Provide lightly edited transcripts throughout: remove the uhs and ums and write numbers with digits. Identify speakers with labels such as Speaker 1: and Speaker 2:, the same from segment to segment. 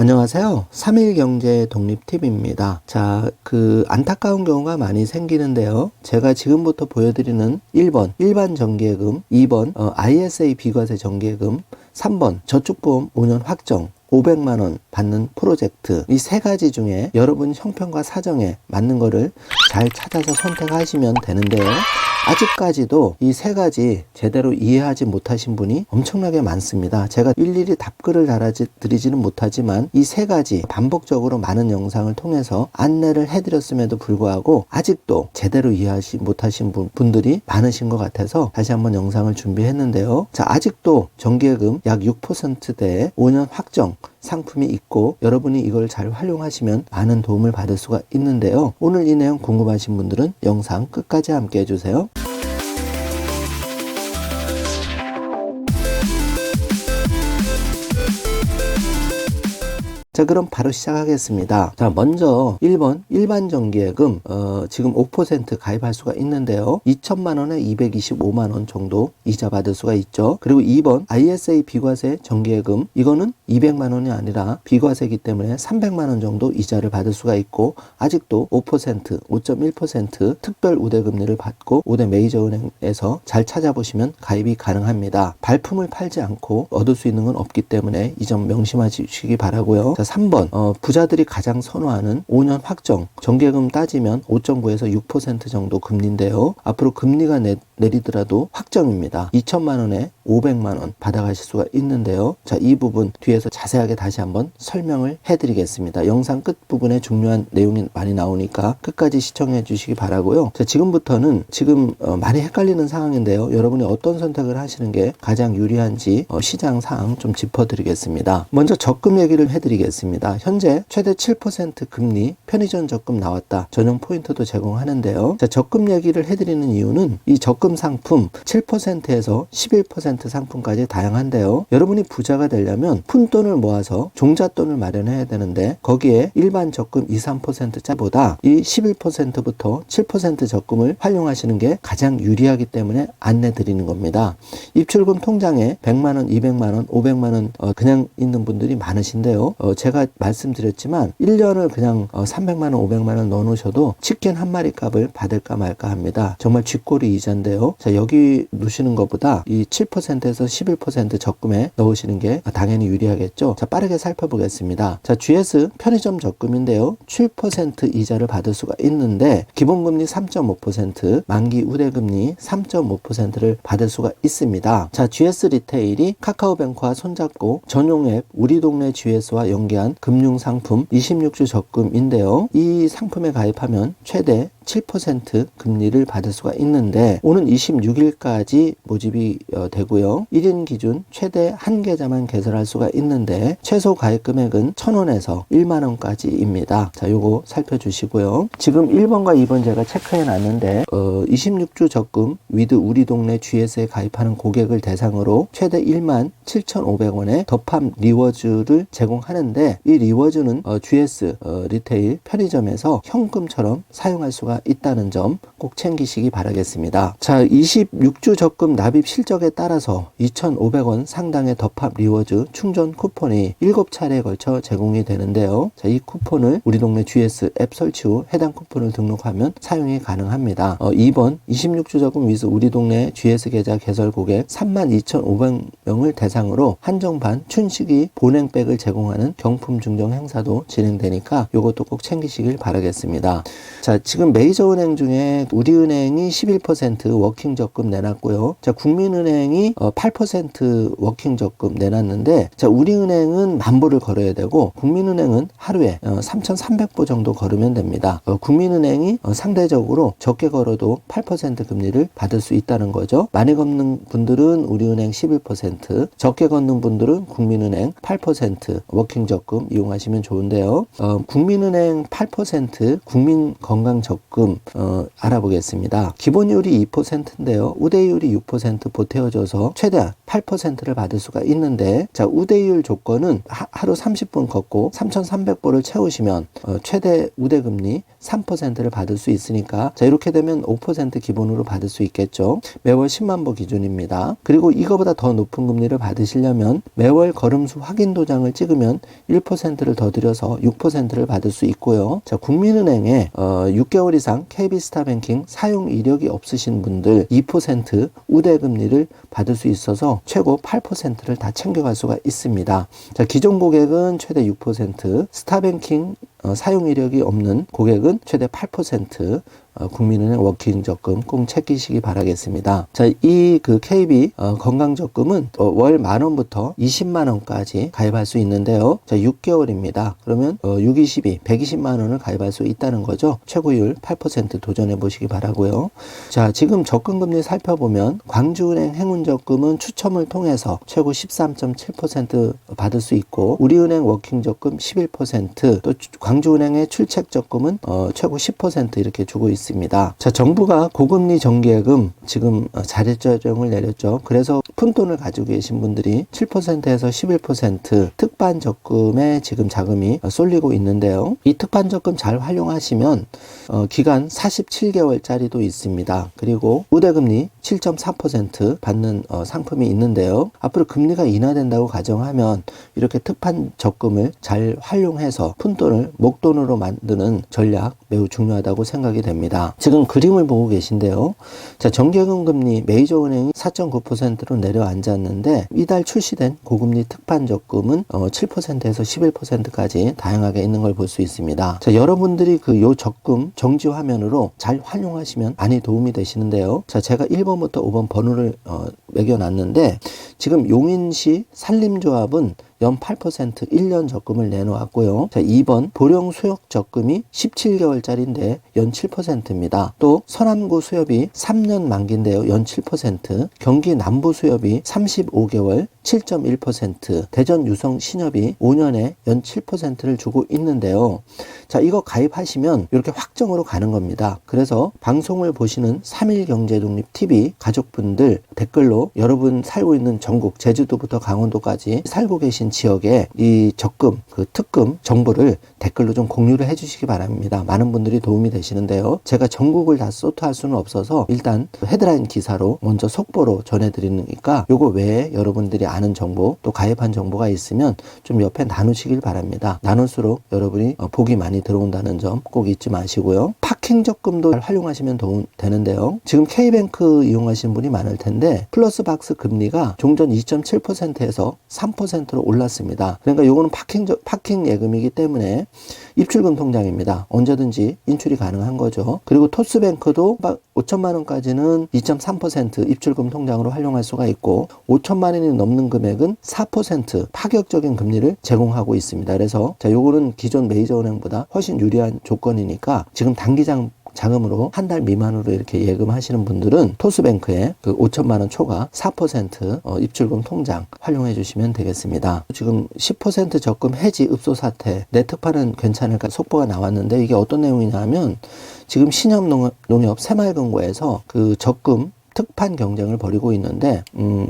Speaker 1: 안녕하세요. 3일경제 독립팁입니다. 자, 안타까운 경우가 많이 생기는데요. 제가 지금부터 보여드리는 1번 일반 정기예금, 2번 ISA 비과세 정기예금, 3번 저축보험 5년 확정 500만원 받는 프로젝트, 이 세 가지 중에 여러분 형편과 사정에 맞는 거를 잘 찾아서 선택하시면 되는데요. 아직까지도 이 세 가지 제대로 이해하지 못하신 분이 엄청나게 많습니다. 제가 일일이 답글을 달아드리지는 못하지만 이 세 가지 반복적으로 많은 영상을 통해서 안내를 해드렸음에도 불구하고 아직도 제대로 이해하지 못하신 분들이 많으신 것 같아서 다시 한번 영상을 준비했는데요. 자, 아직도 정기예금 약 6%대의 5년 확정 상품이 있고 여러분이 이걸 잘 활용하시면 많은 도움을 받을 수가 있는데요. 오늘 이 내용 궁금하신 분들은 영상 끝까지 함께 해주세요. 자, 그럼 바로 시작하겠습니다. 자, 먼저 1번 일반 정기예금 지금 5% 가입할 수가 있는데요. 2천만원에 225만원 정도 이자 받을 수가 있죠. 그리고 2번 ISA 비과세 정기예금, 이거는 200만원이 아니라 비과세이기 때문에 300만원 정도 이자를 받을 수가 있고 아직도 5%, 5.1% 특별 우대금리를 받고 5대 메이저은행에서 잘 찾아보시면 가입이 가능합니다. 발품을 팔지 않고 얻을 수 있는 건 없기 때문에 이 점 명심하시기 바라고요. 자, 3번 부자들이 가장 선호하는 5년 확정 정기예금 따지면 5.9에서 6% 정도 금리인데요. 앞으로 금리가 내리더라도 확정입니다. 2천만원에 500만원 받아가실 수가 있는데요. 자, 이 부분 뒤에서 자세하게 다시 한번 설명을 해드리겠습니다. 영상 끝부분에 중요한 내용이 많이 나오니까 끝까지 시청해 주시기 바라고요. 자, 지금부터는 많이 헷갈리는 상황인데요. 여러분이 어떤 선택을 하시는 게 가장 유리한지 시장 사항 좀 짚어드리겠습니다. 먼저 적금 얘기를 해드리겠습니다. 현재 최대 7% 금리 편의점 적금 나왔다. 전용 포인트도 제공하는데요. 자, 적금 얘기를 해드리는 이유는 이 적금 상품 7%에서 11% 상품까지 다양한데요. 여러분이 부자가 되려면 푼돈을 모아서 종잣돈을 마련해야 되는데 거기에 일반 적금 2, 3%짜리보다 이 11%부터 7% 적금을 활용하시는 게 가장 유리하기 때문에 안내 드리는 겁니다. 입출금 통장에 100만원, 200만원, 500만원 그냥 있는 분들이 많으신데요. 제가 말씀드렸지만 1년을 그냥 300만원, 500만원 넣어 놓으셔도 치킨 한 마리 값을 받을까 말까 합니다. 정말 쥐꼬리 이자인데요. 자, 여기 넣으시는 것보다 이 7%에서 11% 적금에 넣으시는 게 당연히 유리하겠죠. 자, 빠르게 살펴보겠습니다. 자, GS 편의점 적금인데요. 7% 이자를 받을 수가 있는데 기본금리 3.5%, 만기 우대금리 3.5%를 받을 수가 있습니다. 자, GS 리테일이 카카오뱅크와 손잡고 전용 앱 우리 동네 GS와 연계한 금융상품 26주 적금인데요. 이 상품에 가입하면 최대 7% 금리를 받을 수가 있는데 오는 26일까지 모집이 되고요. 1인 기준 최대 한 계좌만 개설할 수가 있는데 최소 가입 금액은 1,000원에서 1만원까지입니다. 자, 요거 살펴주시고요. 지금 1번과 2번 제가 체크해 놨는데 26주 적금 위드 우리 동네 GS에 가입하는 고객을 대상으로 최대 17,500원의 더팝 리워즈를 제공하는데 이 리워즈는 GS 리테일 편의점에서 현금처럼 사용할 수가 있다는 점 꼭 챙기시기 바라겠습니다. 자, 26주 적금 납입 실적에 따라서 2,500원 상당의 더팝 리워즈 충전 쿠폰이 7차례에 걸쳐 제공이 되는데요. 자, 이 쿠폰을 우리 동네 GS 앱 설치 후 해당 쿠폰을 등록하면 사용이 가능합니다. 2번 26주 적금 위즈 우리 동네 GS 계좌 개설 고객 32,500명을 대상으로 한정판 춘식이 보냉백을 제공하는 경품 증정 행사도 진행되니까 이것도 꼭 챙기시길 바라겠습니다. 자, 지금 메이저은행 중에 우리은행이 11% 워킹 적금 내놨고요. 자, 국민은행이 8% 워킹 적금 내놨는데 자, 우리은행은 10,000보를 걸어야 되고 국민은행은 하루에 3,300보 정도 걸으면 됩니다. 국민은행이 상대적으로 적게 걸어도 8% 금리를 받을 수 있다는 거죠. 많이 걷는 분들은 우리은행 11%, 적게 걷는 분들은 국민은행 8% 워킹 적금 이용하시면 좋은데요. 국민은행 8% 국민건강적금 적금 알아보겠습니다. 기본이율이 2%인데요. 우대이율이 6% 보태어줘서 최대 8%를 받을 수가 있는데, 자, 우대이율 조건은 하루 30분 걷고 3,300보를 채우시면 최대 우대금리 3%를 받을 수 있으니까, 자, 이렇게 되면 5% 기본으로 받을 수 있겠죠. 매월 10만 보 기준입니다. 그리고 이거보다 더 높은 금리를 받으시려면 매월 걸음수 확인 도장을 찍으면 1%를 더 들여서 6%를 받을 수 있고요. 자, 국민은행에 6개월 이상 KB스타뱅킹 사용 이력이 없으신 분들 2% 우대금리를 받을 수 있어서 최고 8%를 다 챙겨갈 수가 있습니다. 자, 기존 고객은 최대 6%, 스타뱅킹 사용 이력이 없는 고객은 최대 8% 국민은행 워킹 적금 꼭 챙기시기 바라겠습니다. 자, 이 KB 건강 적금은 월 10,000원부터 200,000원까지 가입할 수 있는데요. 자, 6개월입니다. 그러면 622 120만 원을 가입할 수 있다는 거죠. 최고율 8% 도전해 보시기 바라고요. 자, 지금 적금 금리 살펴보면 광주은행 행운적금은 추첨을 통해서 최고 13.7% 받을 수 있고, 우리은행 워킹 적금 11%, 또 광주은행의 출첵 적금은 최고 10% 이렇게 주고 있습니다. 자, 정부가 고금리 정기예금 지금 자릿조정을 내렸죠. 그래서 푼돈을 가지고 계신 분들이 7%에서 11% 특반 적금에 지금 자금이 쏠리고 있는데요. 이 특반 적금 잘 활용하시면 기간 47개월짜리도 있습니다. 그리고 우대금리 7.4% 받는 상품이 있는데요. 앞으로 금리가 인하된다고 가정하면 이렇게 특판 적금을 잘 활용해서 푼돈을 목돈으로 만드는 전략 매우 중요하다고 생각이 됩니다. 지금 그림을 보고 계신데요. 자, 정기예금 금리 메이저은행이 4.9%로 내려앉았는데, 이달 출시된 고금리 특판 적금은 7%에서 11%까지 다양하게 있는 걸 볼 수 있습니다. 자, 여러분들이 요 적금 정지 화면으로 잘 활용하시면 많이 도움이 되시는데요. 자, 제가 1번부터 5번 번호를 매겨놨는데, 지금 용인시 산림조합은 연 8% 1년 적금을 내놓았고요. 자, 2번 보령 수협 적금이 17개월짜리인데 연 7%입니다. 또 서남구 수협이 3년 만기인데요. 연 7%, 경기 남부 수협이 35개월 7.1%, 대전 유성 신협이 5년에 연 7%를 주고 있는데요. 자, 이거 가입하시면 이렇게 확정으로 가는 겁니다. 그래서 방송을 보시는 3.1경제독립TV 가족분들 댓글로 여러분 살고 있는 전국 제주도부터 강원도까지 살고 계신 지역에 이 적금, 특금 정보를 댓글로 좀 공유를 해주시기 바랍니다. 많은 분들이 도움이 되시는데요. 제가 전국을 다 소토할 수는 없어서 일단 헤드라인 기사로 먼저 속보로 전해드리니까 요거 외에 여러분들이 아는 정보, 또 가입한 정보가 있으면 좀 옆에 나누시길 바랍니다. 나눌수록 여러분이 복이 많이 들어온다는 점 꼭 잊지 마시고요. 파킹 적금도 잘 활용하시면 도움 되는데요. 지금 K뱅크 이용하시는 분이 많을 텐데 플러스 박스 금리가 종전 2.7%에서 3%로 올랐습니다. 그러니까 요거는 파킹 예금이기 때문에 입출금 통장입니다. 언제든지 인출이 가능한 거죠. 그리고 토스뱅크도 5천만 원까지는 2.3% 입출금 통장으로 활용할 수가 있고, 5천만 원이 넘는 금액은 4% 파격적인 금리를 제공하고 있습니다. 그래서 자, 요거는 기존 메이저은행보다 훨씬 유리한 조건이니까 지금 단기장 자금으로 한 달 미만으로 이렇게 예금하시는 분들은 토스뱅크의 5천만 원 초과 4% 입출금 통장 활용해 주시면 되겠습니다. 지금 10% 적금 해지 읍소 사태 내 특판은 괜찮을까 속보가 나왔는데, 이게 어떤 내용이냐면 지금 신협농협 새마을금고에서 적금 특판 경쟁을 벌이고 있는데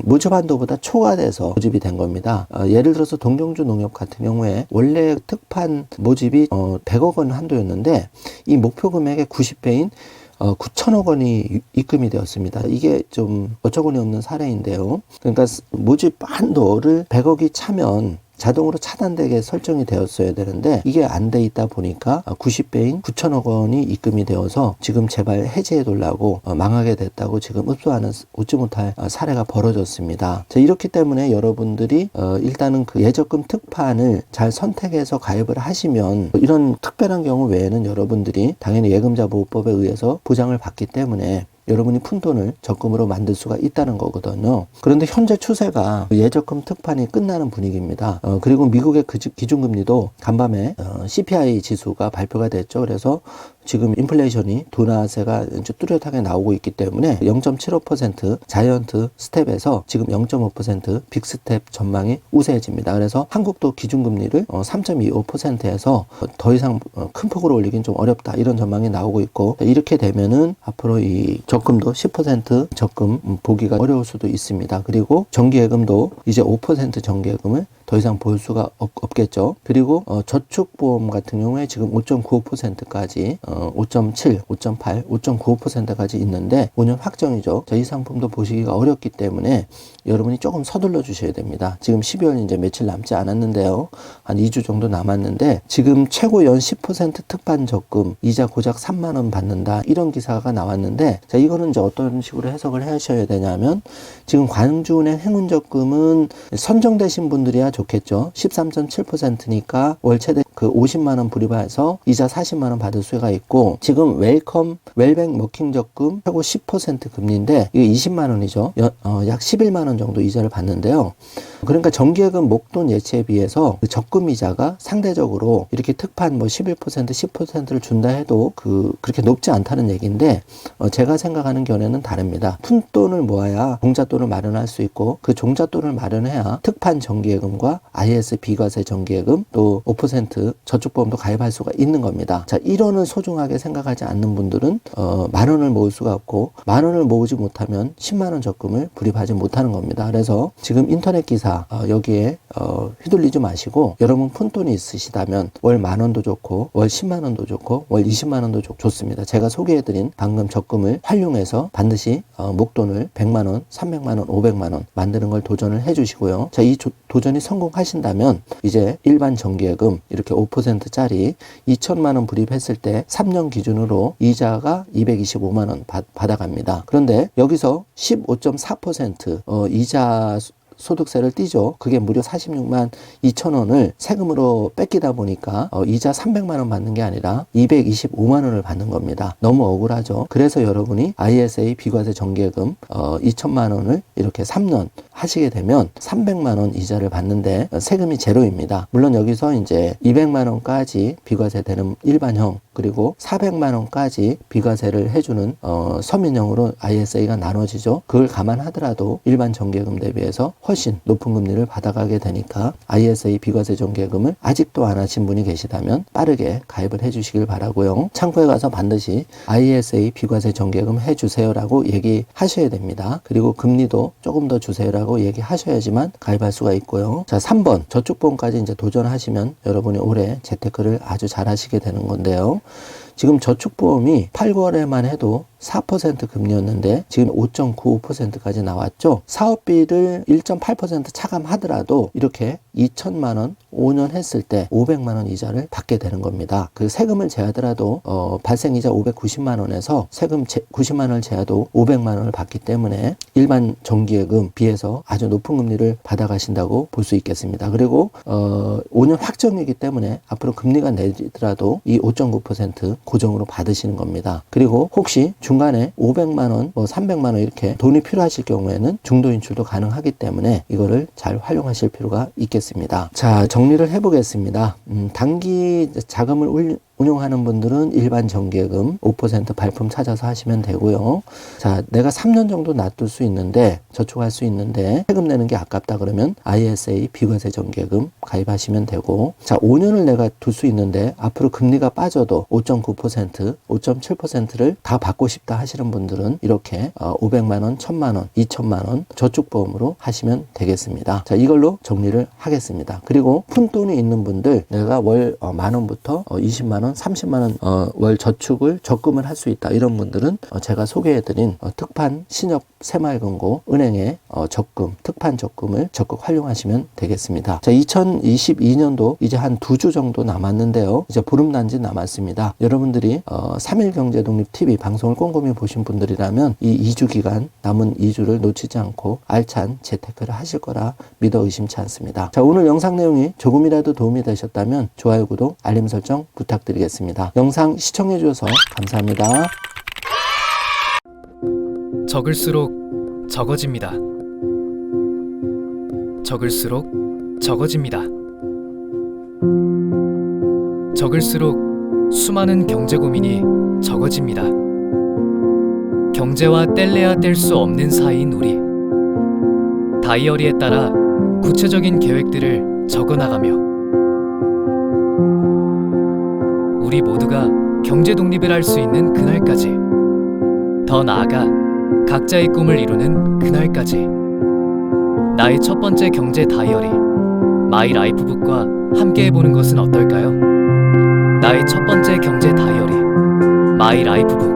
Speaker 1: 모집 한도보다 초과돼서 모집이 된 겁니다. 예를 들어서 동경주 농협 같은 경우에 원래 특판 모집이 100억 원 한도였는데 이 목표 금액의 90배인 9천억 원이 입금이 되었습니다. 이게 좀 어처구니 없는 사례인데요. 그러니까 모집 한도를 100억이 차면 자동으로 차단되게 설정이 되었어야 되는데 이게 안 돼 있다 보니까 90배인 9천억 원이 입금이 되어서 지금 제발 해지해 달라고 망하게 됐다고 지금 읍소하는 웃지 못할 사례가 벌어졌습니다. 자, 이렇기 때문에 여러분들이 일단은 예적금 특판을 잘 선택해서 가입을 하시면 이런 특별한 경우 외에는 여러분들이 당연히 예금자 보호법에 의해서 보장을 받기 때문에 여러분이 푼돈을 적금으로 만들 수가 있다는 거거든요. 그런데 현재 추세가 예적금 특판이 끝나는 분위기입니다. 그리고 미국의 기준금리도 간밤에 CPI 지수가 발표가 됐죠. 그래서 지금 인플레이션이 둔화세가 이제 뚜렷하게 나오고 있기 때문에 0.75% 자이언트 스텝에서 지금 0.5% 빅스텝 전망이 우세해집니다. 그래서 한국도 기준금리를 3.25%에서 더 이상 큰 폭으로 올리긴 좀 어렵다, 이런 전망이 나오고 있고, 이렇게 되면은 앞으로 이 적금도 10% 적금 보기가 어려울 수도 있습니다. 그리고 정기예금도 이제 5% 정기예금을 더 이상 볼 수가 없겠죠. 그리고 저축보험 같은 경우에 지금 5.95%까지 5.7, 5.8, 5.95%까지 있는데 5년 확정이죠. 자, 이 상품도 보시기가 어렵기 때문에 여러분이 조금 서둘러 주셔야 됩니다. 지금 12월 이제 며칠 남지 않았는데요. 한 2주 정도 남았는데 지금 최고 연 10% 특판 적금 이자 고작 3만 원 받는다, 이런 기사가 나왔는데, 자, 이거는 이제 어떤 식으로 해석을 하셔야 되냐면, 지금 광주은행 행운적금은 선정되신 분들이야 좋겠죠. 13.7%니까 월 최대 그 50만 원 불입해서 이자 40만 원 받을 수가 있고, 지금 웰컴 웰뱅 머킹 적금 최고 10% 금리인데 이게 20만 원이죠. 약 11만 원 정도 이자를 받는데요. 그러니까 정기예금 목돈 예치에 비해서 그 적금 이자가 상대적으로 이렇게 특판 뭐 11%, 10%를 준다 해도 그렇게 높지 않다는 얘기인데, 제가 생각하는 견해는 다릅니다. 푼돈을 모아야 종잣돈을 마련할 수 있고, 그 종잣돈을 마련해야 특판 정기예금과 IS 비과세 정기예금 또 5% 저축보험도 가입할 수가 있는 겁니다. 자, 1원을 소중하게 생각하지 않는 분들은 만 원을 모을 수가 없고, 만 원을 모으지 못하면 10만 원 적금을 불입하지 못하는 겁니다. 그래서 지금 인터넷 기사 여기에 휘둘리지 마시고, 여러분 푼돈이 있으시다면 월 만 원도 좋고 월 10만 원도 좋고 월 20만 원도 좋습니다. 제가 소개해드린 방금 적금을 활용해서 반드시 목돈을 100만 원, 300만 원, 500만 원 만드는 걸 도전을 해주시고요. 자, 이 도전이 성공하신다면 이제 일반 정기예금 이렇게 5%짜리 2천만 원 불입했을 때 3년 기준으로 이자가 225만 원 받아갑니다. 그런데 여기서 15.4% 이자 소득세를 떼죠. 그게 무려 46만 2천 원을 세금으로 뺏기다 보니까 이자 300만 원 받는 게 아니라 225만 원을 받는 겁니다. 너무 억울하죠. 그래서 여러분이 ISA 비과세 정기예금 2천만 원을 이렇게 3년 하시게 되면 300만 원 이자를 받는데 세금이 제로입니다. 물론 여기서 이제 200만 원까지 비과세 되는 일반형, 그리고 400만 원까지 비과세를 해주는 서민형으로 ISA가 나눠지죠. 그걸 감안하더라도 일반 정기예금 대비해서 훨씬 높은 금리를 받아가게 되니까 ISA 비과세 정기예금을 아직도 안 하신 분이 계시다면 빠르게 가입을 해주시길 바라고요. 창구에 가서 반드시 ISA 비과세 정기예금 해주세요라고 얘기하셔야 됩니다. 그리고 금리도 조금 더 주세요라고 얘기하셔야지만 가입할 수가 있고요. 자, 3번 저축보험까지 이제 도전하시면 여러분이 올해 재테크를 아주 잘 하시게 되는 건데요. 지금 저축보험이 8, 9월에만 해도 4% 금리였는데 지금 5.95%까지 나왔죠. 사업비를 1.8% 차감하더라도 이렇게 2천만 원 5년 했을 때 500만 원 이자를 받게 되는 겁니다. 그 세금을 제하더라도 발생이자 590만 원에서 세금 90만 원을 제하도 500만 원을 받기 때문에 일반 정기예금 비해서 아주 높은 금리를 받아가신다고 볼 수 있겠습니다. 그리고 5년 확정이기 때문에 앞으로 금리가 내리더라도 이 5.9% 고정으로 받으시는 겁니다. 그리고 혹시 중간에 500만 원, 300만 원 이렇게 돈이 필요하실 경우에는 중도 인출도 가능하기 때문에 이거를 잘 활용하실 필요가 있겠습니다. 자, 정리를 해보겠습니다. 단기 자금을 운용하는 분들은 일반 정기예금 5% 발품 찾아서 하시면 되고요. 자, 내가 3년 정도 놔둘 수 있는데, 저축할 수 있는데 세금 내는 게 아깝다 그러면 ISA 비과세 정기예금 가입하시면 되고, 자, 5년을 내가 둘 수 있는데 앞으로 금리가 빠져도 5.9%, 5.7%를 다 받고 싶다 하시는 분들은 이렇게 500만 원, 1000만 원, 2000만 원 저축보험으로 하시면 되겠습니다. 자, 이걸로 정리를 하겠습니다. 그리고 푼돈이 있는 분들, 내가 월 만 원부터 20만 원, 30만 원 월 적금을 할 수 있다, 이런 분들은 제가 소개해드린 특판 신협 새마을금고 은행의 적금, 특판 적금을 적극 활용하시면 되겠습니다. 자, 2022년도 이제 한 2주 정도 남았는데요. 이제 보름난지 남았습니다. 여러분들이 3일경제독립TV 방송을 꼼꼼히 보신 분들이라면 이 2주 기간, 남은 2주를 놓치지 않고 알찬 재테크를 하실 거라 믿어 의심치 않습니다. 자, 오늘 영상 내용이 조금이라도 도움이 되셨다면 좋아요, 구독, 알림 설정 부탁드리겠습니다. 영상 시청해 주셔서 감사합니다.
Speaker 2: 적을수록 적어집니다. 적을수록 적어집니다. 적을수록 수많은 경제 고민이 적어집니다. 경제와 뗄래야 뗄 수 없는 사이인 우리. 다이어리에 따라 구체적인 계획들을 적어나가며 우리 모두가 경제 독립을 할 수 있는 그날까지, 더 나아가 각자의 꿈을 이루는 그날까지 나의 첫 번째 경제 다이어리 마이 라이프북과 함께 해보는 것은 어떨까요? 나의 첫 번째 경제 다이어리 마이 라이프북.